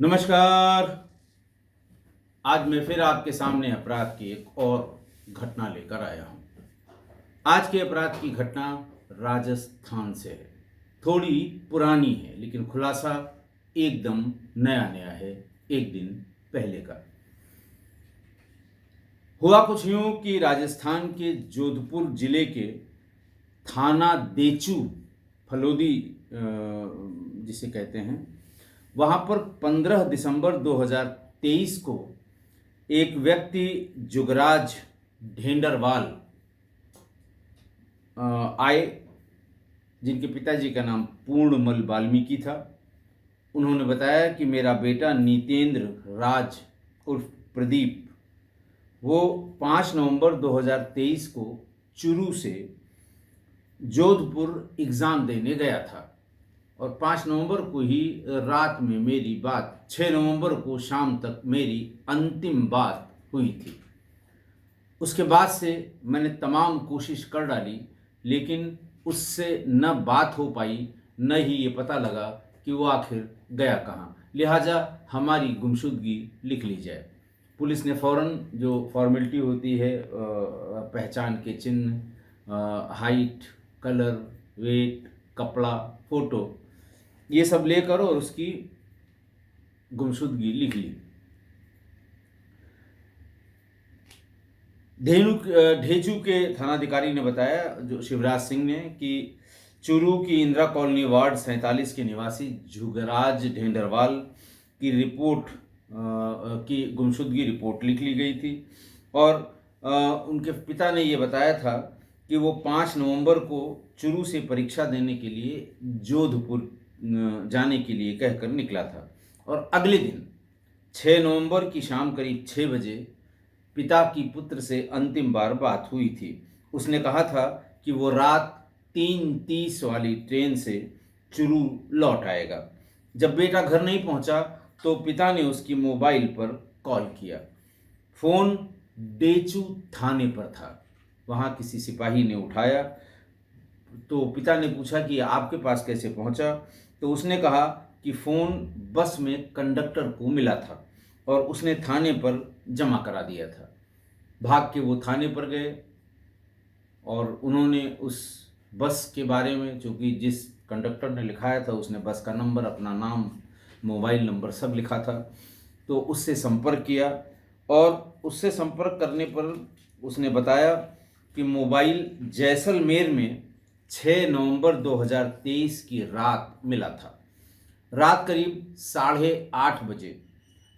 नमस्कार। आज मैं फिर आपके सामने अपराध की एक और घटना लेकर आया हूँ। आज के अपराध की घटना राजस्थान से है। थोड़ी पुरानी है लेकिन खुलासा एकदम नया नया है, एक दिन पहले का। हुआ कुछ यूं कि राजस्थान के जोधपुर जिले के थाना देचू, फलोदी जिसे कहते हैं, वहाँ पर 15 दिसंबर 2023 को एक व्यक्ति जुगराज ढेंडरवाल आए, जिनके पिताजी का नाम पूर्णमल वाल्मीकि था। उन्होंने बताया कि मेरा बेटा नीतेंद्र राज उर्फ प्रदीप, वो 5 नवंबर 2023 को चुरू से जोधपुर एग्ज़ाम देने गया था और 5 नवंबर को ही रात में मेरी बात, 6 नवंबर को शाम तक मेरी अंतिम बात हुई थी। उसके बाद से मैंने तमाम कोशिश कर डाली, लेकिन उससे न बात हो पाई, न ही ये पता लगा कि वो आखिर गया कहाँ। लिहाजा हमारी गुमशुदगी लिख ली जाए। पुलिस ने फ़ौरन जो फॉर्मेलिटी होती है, पहचान के चिन्ह, हाइट, कलर, वेट, कपड़ा, फ़ोटो, ये सब लेकर और उसकी गुमशुदगी लिख ली। ढेजू के थानाधिकारी ने बताया, जो शिवराज सिंह ने, कि चूरू की इंदिरा कॉलोनी वार्ड 47 के निवासी जुगराज ढेंडरवाल की रिपोर्ट की गुमशुदगी रिपोर्ट लिख ली गई थी और उनके पिता ने ये बताया था कि वो 5 नवंबर को चूरू से परीक्षा देने के लिए जोधपुर जाने के लिए कहकर निकला था और अगले दिन 6 नवंबर की शाम करीब 6 बजे पिता की पुत्र से अंतिम बार बात हुई थी। उसने कहा था कि वो रात 3:30 वाली ट्रेन से चूरू लौट आएगा। जब बेटा घर नहीं पहुंचा तो पिता ने उसकी मोबाइल पर कॉल किया। फ़ोन देचू थाने पर था। वहाँ किसी सिपाही ने उठाया तो पिता ने पूछा कि आपके पास कैसे पहुंचा? तो उसने कहा कि फ़ोन बस में कंडक्टर को मिला था और उसने थाने पर जमा करा दिया था। भाग के वो थाने पर गए और उन्होंने उस बस के बारे में, चूँकि जिस कंडक्टर ने लिखाया था उसने बस का नंबर, अपना नाम, मोबाइल नंबर सब लिखा था, तो उससे संपर्क किया और उससे संपर्क करने पर उसने बताया कि मोबाइल जैसलमेर में 6 नवंबर 2023 की रात मिला था। रात करीब 8:30 बजे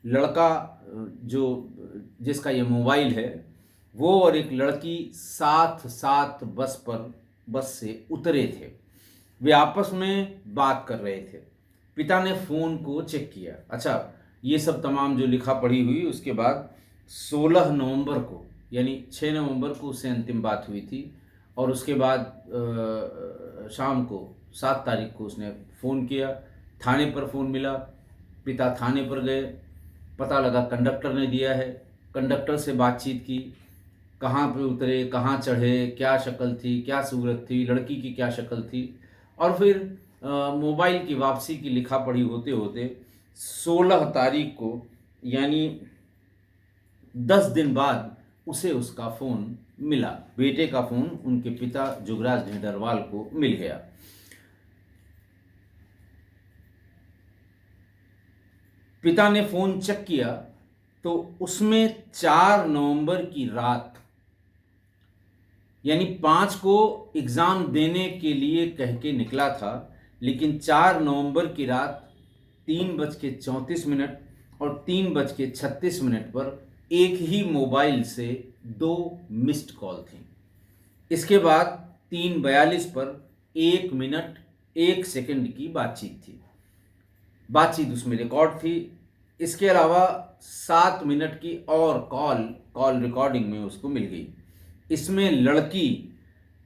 लड़का जिसका ये मोबाइल है, वो और एक लड़की साथ साथ बस से उतरे थे। वे आपस में बात कर रहे थे। पिता ने फ़ोन को चेक किया। अच्छा, ये सब तमाम जो लिखा पढ़ी हुई, उसके बाद 16 नवंबर को, यानी 6 नवंबर को उससे अंतिम बात हुई थी और उसके बाद शाम को 7 तारीख को उसने फ़ोन किया। थाने पर फ़ोन मिला, पिता थाने पर गए, पता लगा कंडक्टर ने दिया है। कंडक्टर से बातचीत की, कहाँ पे उतरे, कहाँ चढ़े, क्या शक्ल थी, क्या सूरत थी, लड़की की क्या शक्ल थी, और फिर मोबाइल की वापसी की लिखा पढ़ी होते होते 16 तारीख को, यानी 10 दिन बाद उसे उसका फ़ोन मिला। बेटे का फ़ोन उनके पिता जुगराज ढेंडरवाल को मिल गया। पिता ने फ़ोन चेक किया तो उसमें 4 नवंबर की रात, यानी 5 को एग्ज़ाम देने के लिए कह के निकला था, लेकिन 4 नवंबर की रात 3:34 और 3:36 पर एक ही मोबाइल से 2 मिस्ड कॉल थी। इसके बाद 3:42 पर 1 मिनट 1 सेकंड की बातचीत थी। बातचीत उसमें रिकॉर्ड थी। इसके अलावा 7 मिनट की और कॉल रिकॉर्डिंग में उसको मिल गई। इसमें लड़की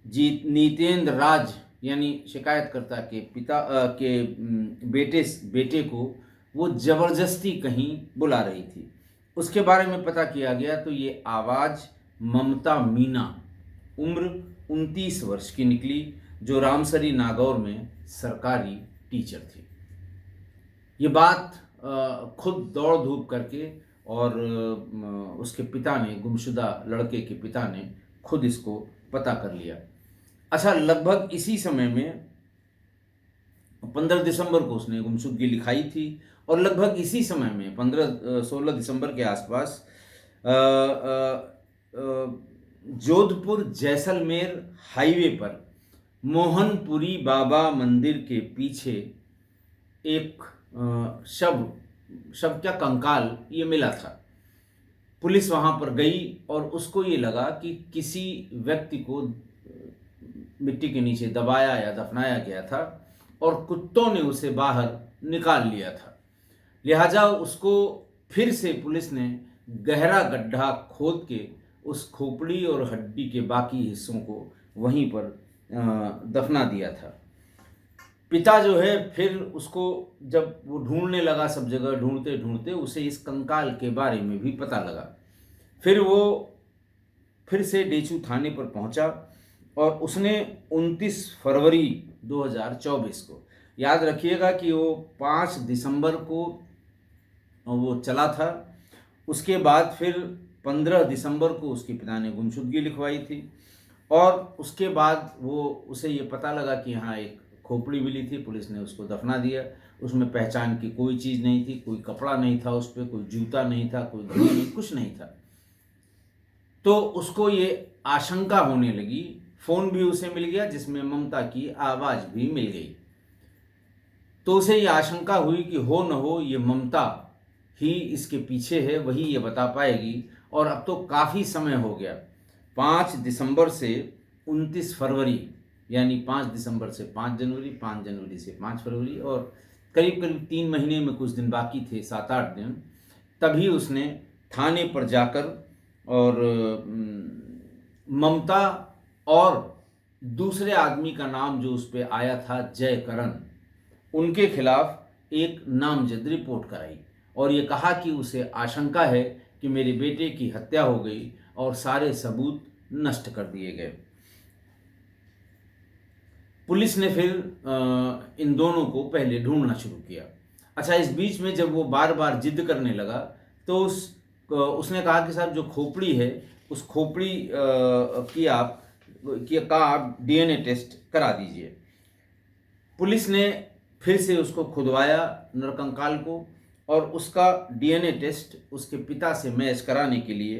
नीतेंद्र राज, यानी शिकायतकर्ता के पिता के बेटे को वो ज़बरदस्ती कहीं बुला रही थी। उसके बारे में पता किया गया तो ये आवाज़ ममता मीना, उम्र 29 वर्ष की निकली, जो रामसरी नागौर में सरकारी टीचर थी। ये बात खुद दौड़ धूप करके और उसके पिता ने, गुमशुदा लड़के के पिता ने खुद इसको पता कर लिया। अच्छा, लगभग इसी समय में 15 दिसंबर को उसने गुमशुदगी लिखाई थी और लगभग इसी समय में 16 दिसंबर के आसपास जोधपुर जैसलमेर हाईवे पर मोहनपुरी बाबा मंदिर के पीछे एक शव क्या, कंकाल ये मिला था। पुलिस वहां पर गई और उसको ये लगा कि किसी व्यक्ति को मिट्टी के नीचे दबाया या दफनाया गया था और कुत्तों ने उसे बाहर निकाल लिया था। लिहाजा उसको फिर से पुलिस ने गहरा गड्ढा खोद के उस खोपड़ी और हड्डी के बाकी हिस्सों को वहीं पर दफना दिया था। पिता जो है फिर उसको जब वो ढूंढने लगा, सब जगह ढूंढते ढूंढते उसे इस कंकाल के बारे में भी पता लगा। फिर वो फिर से डेचू थाने पर पहुंचा और उसने 29 फरवरी 2024 को, याद रखिएगा कि वो 5 दिसंबर को वो चला था। उसके बाद फिर 15 दिसंबर को उसके पिता ने गुमशुदगी लिखवाई थी और उसके बाद उसे ये पता लगा कि यहाँ एक खोपड़ी मिली थी। पुलिस ने उसको दफना दिया। उसमें पहचान की कोई चीज़ नहीं थी, कोई कपड़ा नहीं था उस पर, कोई जूता नहीं था, कोई घड़ी नहीं, कुछ नहीं था। तो उसको ये आशंका होने लगी। फ़ोन भी उसे मिल गया जिसमें ममता की आवाज़ भी मिल गई। तो उसे ये आशंका हुई कि हो न हो ये ममता ही इसके पीछे है, वही ये बता पाएगी। और अब तो काफ़ी समय हो गया, 5 दिसंबर से 29 फरवरी, यानी 5 दिसंबर से 5 जनवरी, 5 जनवरी से 5 फरवरी, और करीब करीब 3 महीने में कुछ दिन बाकी थे, 7-8 दिन। तभी उसने थाने पर जाकर और ममता और दूसरे आदमी का नाम जो उस पर आया था, जयकरण, उनके खिलाफ एक नामजद रिपोर्ट कराई और ये कहा कि उसे आशंका है कि मेरे बेटे की हत्या हो गई और सारे सबूत नष्ट कर दिए गए। पुलिस ने फिर इन दोनों को पहले ढूंढना शुरू किया। अच्छा, इस बीच में जब वो बार बार जिद करने लगा तो उसने कहा कि साहब जो खोपड़ी है, उस खोपड़ी का आप डीएनए टेस्ट करा दीजिए। पुलिस ने फिर से उसको खुदवाया नरकंकाल को और उसका डीएनए टेस्ट उसके पिता से मैच कराने के लिए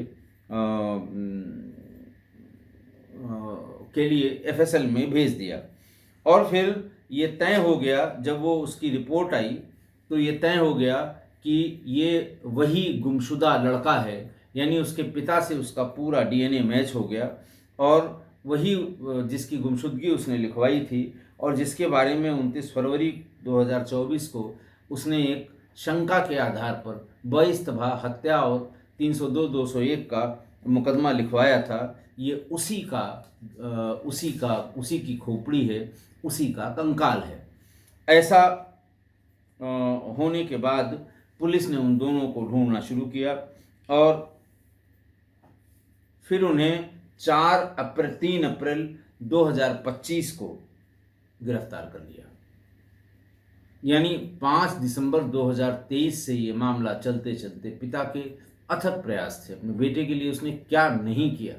एफएसएल में भेज दिया। और फिर ये तय हो गया, जब वो उसकी रिपोर्ट आई तो ये तय हो गया कि ये वही गुमशुदा लड़का है, यानी उसके पिता से उसका पूरा डीएनए मैच हो गया और वही जिसकी गुमशुदगी उसने लिखवाई थी और जिसके बारे में 29 फरवरी 2024 को उसने एक शंका के आधार पर 22 दफा हत्या और 302-201 का मुकदमा लिखवाया था। ये उसी की खोपड़ी है, उसी का कंकाल है। ऐसा होने के बाद पुलिस ने उन दोनों को ढूंढना शुरू किया और फिर उन्हें 3 अप्रैल 2025 को गिरफ्तार कर लिया। यानी 5 दिसंबर 2023 से ये मामला चलते चलते पिता के अथक प्रयास थे। अपने बेटे के लिए उसने क्या नहीं किया।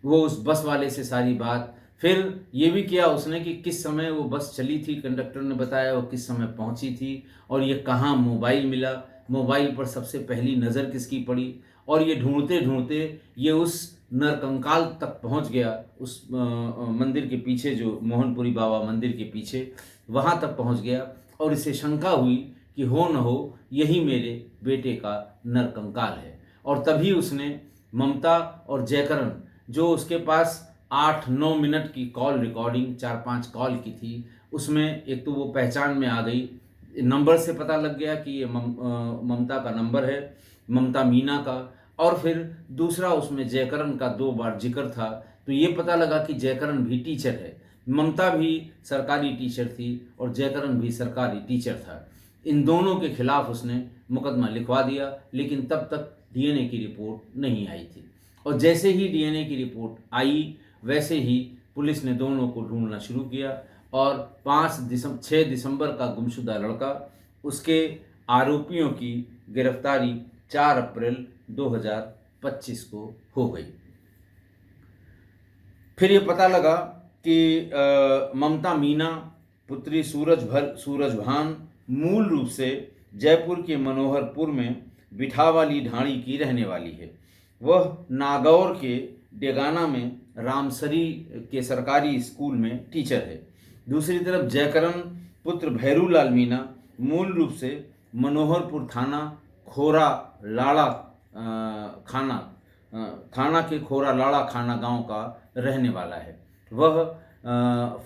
वो उस बस वाले से सारी बात, फिर ये भी किया उसने कि किस समय वो बस चली थी, कंडक्टर ने बताया वो किस समय पहुंची थी और ये कहाँ मोबाइल मिला, मोबाइल पर सबसे पहली नज़र किसकी पड़ी। और ये ढूंढते ढूंढते ये उस नरकंकाल तक पहुंच गया, उस मंदिर के पीछे, जो मोहनपुरी बाबा मंदिर के पीछे, वहाँ तक पहुंच गया और इसे शंका हुई कि हो न हो यही मेरे बेटे का नरकंकाल है। और तभी उसने ममता और जयकरण, जो उसके पास 8-9 मिनट की कॉल रिकॉर्डिंग 4-5 कॉल की थी, उसमें एक तो वो पहचान में आ गई, नंबर से पता लग गया कि ये ममता का नंबर है, ममता मीना का। और फिर दूसरा उसमें जयकरण का 2 बार जिक्र था, तो ये पता लगा कि जयकरण भी टीचर है। ममता भी सरकारी टीचर थी और जयकरण भी सरकारी टीचर था। इन दोनों के खिलाफ उसने मुकदमा लिखवा दिया, लेकिन तब तक डीएनए की रिपोर्ट नहीं आई थी। और जैसे ही डीएनए की रिपोर्ट आई वैसे ही पुलिस ने दोनों को ढूंढना शुरू किया और 6 दिसंबर का गुमशुदा लड़का, उसके आरोपियों की गिरफ्तारी 4 अप्रैल 2025 को हो गई। फिर ये पता लगा कि ममता मीना पुत्री सूरजभान मूल रूप से जयपुर के मनोहरपुर में बिठावाली ढाणी की रहने वाली है। वह नागौर के डेगाना में रामसरी के सरकारी स्कूल में टीचर है। दूसरी तरफ जयकरण पुत्र भैरूलाल मीना मूल रूप से मनोहरपुर थाना खोरा लाड़ा खाना थाना के खोरा लाड़ा खाना गांव का रहने वाला है। वह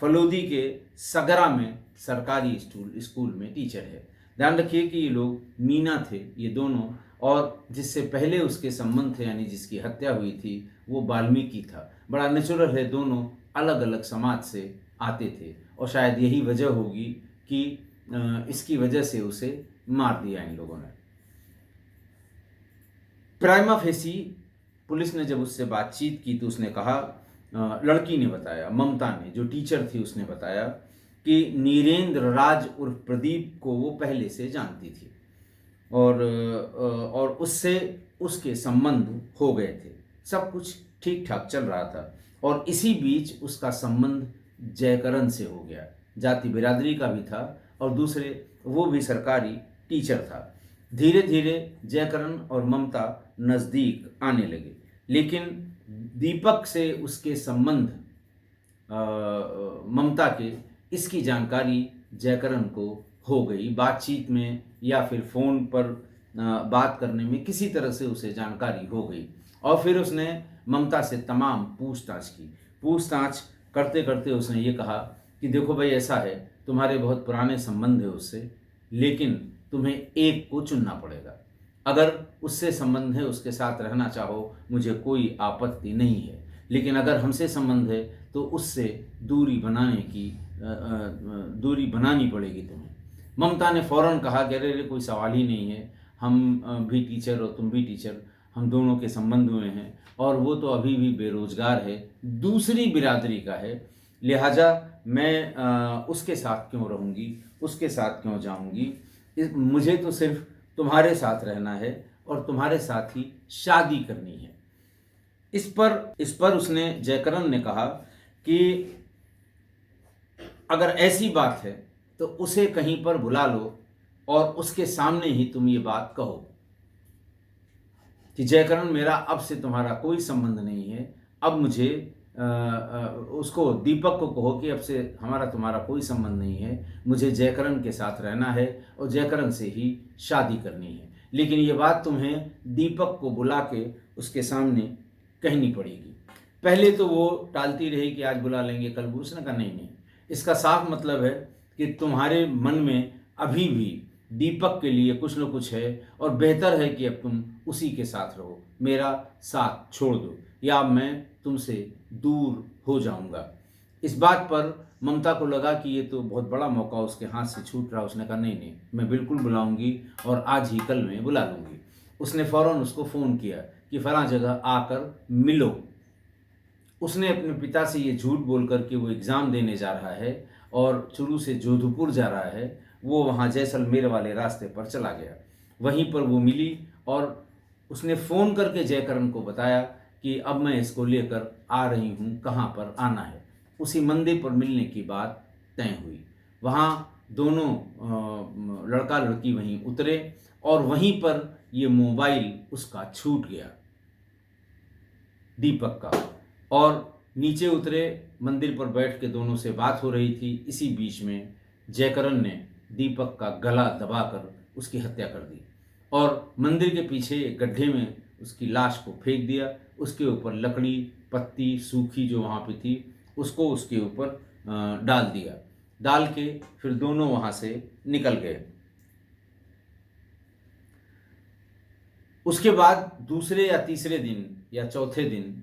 फलोदी के सगरा में सरकारी स्कूल में टीचर है। ध्यान रखिए कि ये लोग मीना थे, ये दोनों, और जिससे पहले उसके संबंध थे यानी जिसकी हत्या हुई थी वो वाल्मीकि था। बड़ा नेचुरल है, दोनों अलग अलग समाज से आते थे और शायद यही वजह होगी कि इसकी वजह से उसे मार दिया इन लोगों ने। प्राइमा फेसी पुलिस ने जब उससे बातचीत की तो उसने कहा, लड़की ने बताया, ममता ने, जो टीचर थी, उसने बताया कि नीरेंद्र राज उर्फ प्रदीप को वो पहले से जानती थी और उससे उसके संबंध हो गए थे। सब कुछ ठीक ठाक चल रहा था और इसी बीच उसका संबंध जयकरण से हो गया। जाति बिरादरी का भी था और दूसरे वो भी सरकारी टीचर था। धीरे धीरे जयकरण और ममता नज़दीक आने लगे, लेकिन दीपक से उसके संबंध ममता के, इसकी जानकारी जयकरण को हो गई। बातचीत में या फिर फ़ोन पर बात करने में किसी तरह से उसे जानकारी हो गई और फिर उसने ममता से तमाम पूछताछ की। पूछताछ करते करते उसने ये कहा कि देखो भाई, ऐसा है, तुम्हारे बहुत पुराने संबंध है उससे, लेकिन तुम्हें एक को चुनना पड़ेगा। अगर उससे संबंध है, उसके साथ रहना चाहो, मुझे कोई आपत्ति नहीं है, लेकिन अगर हमसे संबंध है तो उससे दूरी बनानी पड़ेगी तुम्हें। ममता ने फ़ौरन कहा कि अरे कोई सवाल ही नहीं है, हम भी टीचर और तुम भी टीचर, हम दोनों के संबंध में हैं और वो तो अभी भी बेरोजगार है, दूसरी बिरादरी का है, लिहाजा मैं उसके साथ क्यों रहूँगी, उसके साथ क्यों जाऊँगी, मुझे तो सिर्फ तुम्हारे साथ रहना है और तुम्हारे साथ ही शादी करनी है। इस पर उसने, जयकरण ने कहा कि अगर ऐसी बात है तो उसे कहीं पर बुला लो और उसके सामने ही तुम ये बात कहो कि जयकरण, मेरा अब से तुम्हारा कोई संबंध नहीं है, अब मुझे उसको, दीपक को कहो कि अब से हमारा तुम्हारा कोई संबंध नहीं है, मुझे जयकरण के साथ रहना है और जयकरण से ही शादी करनी है, लेकिन ये बात तुम्हें दीपक को बुला के उसके सामने कहनी पड़ेगी। पहले तो वो टालती रही कि आज बुला लेंगे, कल। उसने कहा नहीं, इसका साफ मतलब है कि तुम्हारे मन में अभी भी दीपक के लिए कुछ न कुछ है और बेहतर है कि अब तुम उसी के साथ रहो, मेरा साथ छोड़ दो या मैं तुमसे दूर हो जाऊंगा। इस बात पर ममता को लगा कि ये तो बहुत बड़ा मौका उसके हाथ से छूट रहा। उसने कहा नहीं, मैं बिल्कुल बुलाऊंगी और आज ही कल में बुला लूँगी। उसने फ़ौरन उसको फ़ोन किया कि फ़लाँ जगह आकर मिलो। उसने अपने पिता से ये झूठ बोल कर के वो एग्ज़ाम देने जा रहा है और चुरू से जोधपुर जा रहा है, वो वहाँ जैसलमेर वाले रास्ते पर चला गया। वहीं पर वो मिली और उसने फ़ोन करके जयकरण को बताया कि अब मैं इसको लेकर आ रही हूँ, कहाँ पर आना है। उसी मंदिर पर मिलने की बात तय हुई। वहाँ दोनों लड़का लड़की वहीं उतरे और वहीं पर ये मोबाइल उसका छूट गया, दीपक का, और नीचे उतरे। मंदिर पर बैठ के दोनों से बात हो रही थी। इसी बीच में जयकरण ने दीपक का गला दबाकर उसकी हत्या कर दी और मंदिर के पीछे एक गड्ढे में उसकी लाश को फेंक दिया। उसके ऊपर लकड़ी, पत्ती सूखी जो वहाँ पे थी, उसको उसके ऊपर डाल दिया। डाल के फिर दोनों वहाँ से निकल गए। उसके बाद दूसरे या तीसरे दिन या चौथे दिन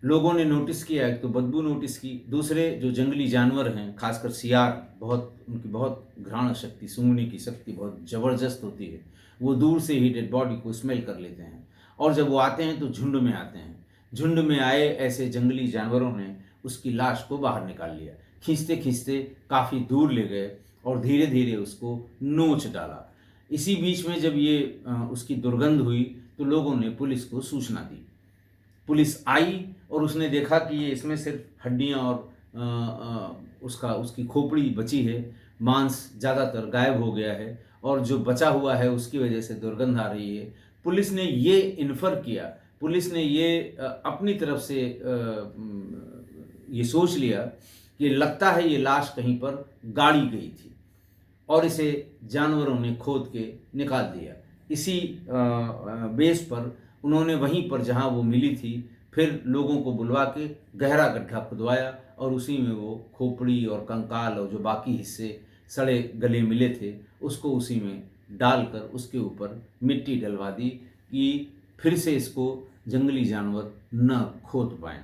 लोगों ने नोटिस किया, एक तो बदबू नोटिस की, दूसरे जो जंगली जानवर हैं, खासकर सियार, उनकी बहुत घ्राण शक्ति, सूंघने की शक्ति बहुत ज़बरदस्त होती है। वो दूर से ही डेड बॉडी को स्मेल कर लेते हैं और जब वो आते हैं तो झुंड में आते हैं। झुंड में आए ऐसे जंगली जानवरों ने उसकी लाश को बाहर निकाल लिया, खींचते खींचते काफ़ी दूर ले गए और धीरे धीरे उसको नोच डाला। इसी बीच में जब ये उसकी दुर्गंध हुई तो लोगों ने पुलिस को सूचना दी। पुलिस आई और उसने देखा कि ये इसमें सिर्फ हड्डियां और उसकी खोपड़ी बची है, मांस ज़्यादातर गायब हो गया है और जो बचा हुआ है उसकी वजह से दुर्गंध आ रही है। पुलिस ने ये इन्फर किया, पुलिस ने ये अपनी तरफ से ये सोच लिया कि लगता है ये लाश कहीं पर गाड़ी गई थी और इसे जानवरों ने खोद के निकाल दिया। इसी बेस पर उन्होंने वहीं पर जहां वो मिली थी फिर लोगों को बुलवा के गहरा गड्ढा खुदवाया और उसी में वो खोपड़ी और कंकाल और जो बाकी हिस्से सड़े गले मिले थे उसको उसी में डालकर उसके ऊपर मिट्टी डलवा दी कि फिर से इसको जंगली जानवर न खोद पाएं।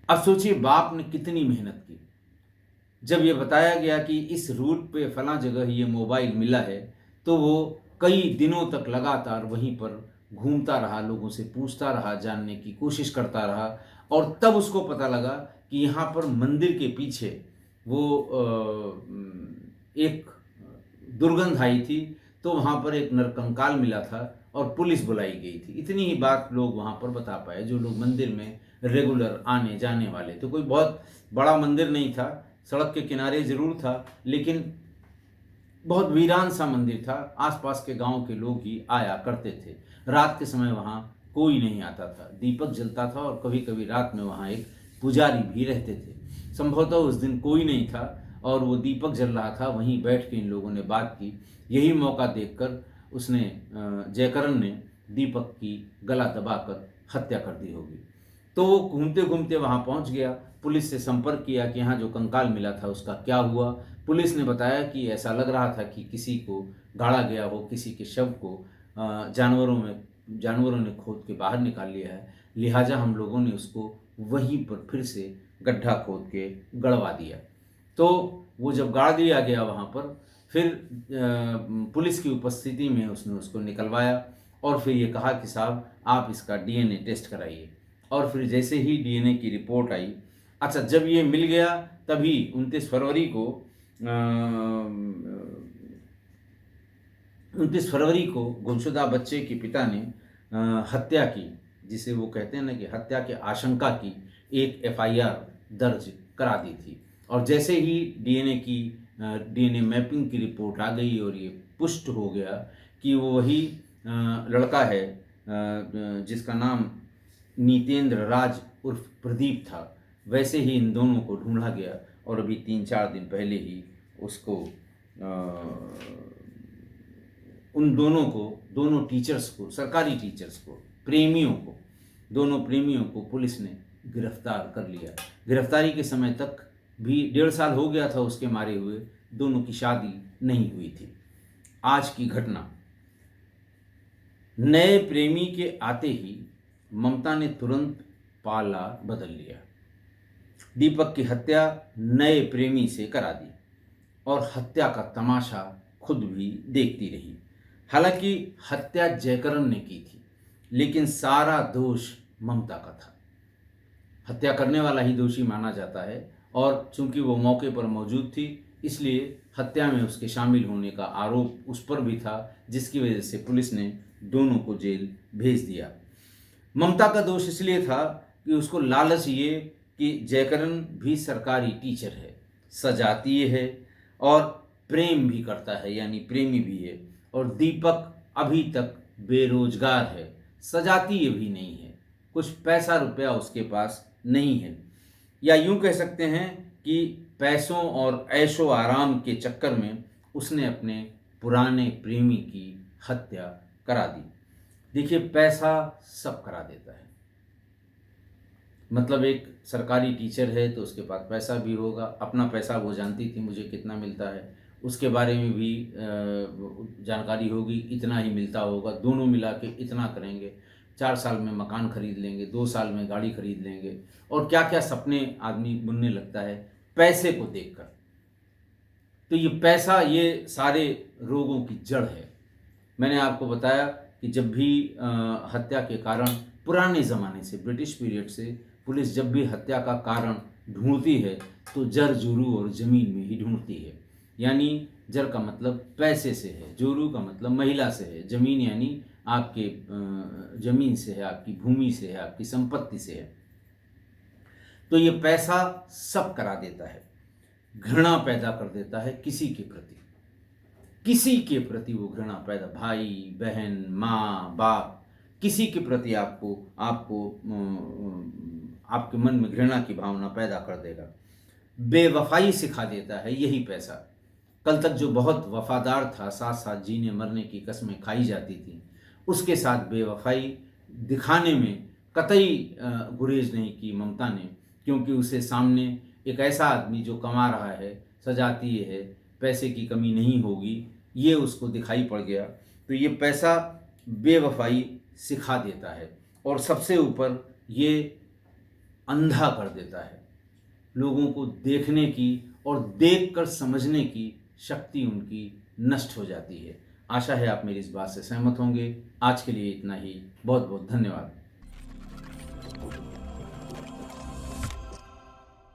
अब सोचिए बाप ने कितनी मेहनत की। जब ये बताया गया कि इस रूट पे फलां जगह ये मोबाइल मिला है तो वो कई दिनों तक लगातार वहीं पर घूमता रहा, लोगों से पूछता रहा, जानने की कोशिश करता रहा और तब उसको पता लगा कि यहाँ पर मंदिर के पीछे वो एक दुर्गंध आई थी तो वहाँ पर एक नरकंकाल मिला था और पुलिस बुलाई गई थी। इतनी ही बात लोग वहाँ पर बता पाए जो लोग मंदिर में रेगुलर आने जाने वाले। तो कोई बहुत बड़ा मंदिर नहीं था, सड़क के किनारे ज़रूर था, लेकिन बहुत वीरान सा मंदिर था। आसपास के गांव के लोग ही आया करते थे। रात के समय वहाँ कोई नहीं आता था, दीपक जलता था और कभी कभी रात में वहाँ एक पुजारी भी रहते थे। संभवतः उस दिन कोई नहीं था और वो दीपक जल रहा था, वहीं बैठ के इन लोगों ने बात की। यही मौका देखकर उसने जयकरण ने दीपक की गला दबाकर हत्या कर दी होगी। तो वो घूमते घूमते वहाँ पहुँच गया, पुलिस से संपर्क किया कि यहाँ जो कंकाल मिला था उसका क्या हुआ। पुलिस ने बताया कि ऐसा लग रहा था कि किसी को गाड़ा गया हो, किसी के शव को जानवरों ने खोद के बाहर निकाल लिया है, लिहाजा हम लोगों ने उसको वहीं पर फिर से गड्ढा खोद के गड़वा दिया। तो वो जब गाड़ दिया गया वहाँ पर फिर पुलिस की उपस्थिति में उसने उसको निकलवाया और फिर ये कहा कि साहब आप इसका डीएनए टेस्ट कराइए। और फिर जैसे ही डीएनए की रिपोर्ट आई, अच्छा जब ये मिल गया तभी 29 फरवरी को 29 फरवरी को गुमशुदा बच्चे के पिता ने हत्या की, जिसे वो कहते हैं ना कि हत्या की आशंका की एक एफआईआर दर्ज करा दी थी। और जैसे ही डीएनए मैपिंग की रिपोर्ट आ गई और ये पुष्ट हो गया कि वो वही लड़का है जिसका नाम नीतेंद्र राज उर्फ प्रदीप था, वैसे ही इन दोनों को ढूंढा गया और अभी 3-4 दिन पहले ही उसको उन दोनों टीचर्स को, सरकारी टीचर्स को, दोनों प्रेमियों को पुलिस ने गिरफ्तार कर लिया। गिरफ्तारी के समय तक भी 1.5 साल हो गया था उसके मारे हुए, दोनों की शादी नहीं हुई थी। आज की घटना, नए प्रेमी के आते ही ममता ने तुरंत पाला बदल लिया। दीपक की हत्या नए प्रेमी से करा दी और हत्या का तमाशा खुद भी देखती रही। हालांकि हत्या जयकरण ने की थी, लेकिन सारा दोष ममता का था। हत्या करने वाला ही दोषी माना जाता है और चूंकि वो मौके पर मौजूद थी इसलिए हत्या में उसके शामिल होने का आरोप उस पर भी था, जिसकी वजह से पुलिस ने दोनों को जेल भेज दिया। ममता का दोष इसलिए था कि उसको लालच ये कि जयकरण भी सरकारी टीचर है, सजातीय है और प्रेम भी करता है, यानी प्रेमी भी है, और दीपक अभी तक बेरोजगार है, सजातीय भी नहीं है, कुछ पैसा रुपया उसके पास नहीं है, या यूं कह सकते हैं कि पैसों और ऐशो आराम के चक्कर में उसने अपने पुराने प्रेमी की हत्या करा दी। देखिए, पैसा सब करा देता है। मतलब एक सरकारी टीचर है तो उसके पास पैसा भी होगा, अपना पैसा वो जानती थी मुझे कितना मिलता है, उसके बारे में भी जानकारी होगी, इतना ही मिलता होगा, दोनों मिला के इतना करेंगे, 4 साल में मकान खरीद लेंगे, 2 साल में गाड़ी खरीद लेंगे, और क्या क्या सपने आदमी बुनने लगता है पैसे को देखकर। तो ये पैसा, ये सारे रोगों की जड़ है। मैंने आपको बताया कि जब भी हत्या के कारण, पुराने ज़माने से, ब्रिटिश पीरियड से, पुलिस जब भी हत्या का कारण ढूंढती है तो जर जोरू और ज़मीन में ही ढूंढती है। यानी जर का मतलब पैसे से है, जोरू का मतलब महिला से है, ज़मीन यानी आपके ज़मीन से है, आपकी भूमि से है, आपकी संपत्ति से है। तो ये पैसा सब करा देता है, घृणा पैदा कर देता है किसी के प्रति, किसी के प्रति वो घृणा पैदा, भाई बहन माँ बाप, किसी के प्रति आपको आपको आपके मन में घृणा की भावना पैदा कर देगा। बेवफाई सिखा देता है यही पैसा। कल तक जो बहुत वफादार था, साथ साथ जीने मरने की कस्में खाई जाती थी, उसके साथ बेवफाई दिखाने में कतई गुरेज नहीं की ममता ने, क्योंकि उसे सामने एक ऐसा आदमी जो कमा रहा है, सजाती है, पैसे की कमी नहीं होगी, ये उसको दिखाई पड़ गया। तो ये पैसा बेवफाई सिखा देता है और सबसे ऊपर ये अंधा कर देता है। लोगों को देखने की और देखकर समझने की शक्ति उनकी नष्ट हो जाती है। आशा है आप मेरी इस बात से सहमत होंगे। आज के लिए इतना ही। बहुत बहुत धन्यवाद।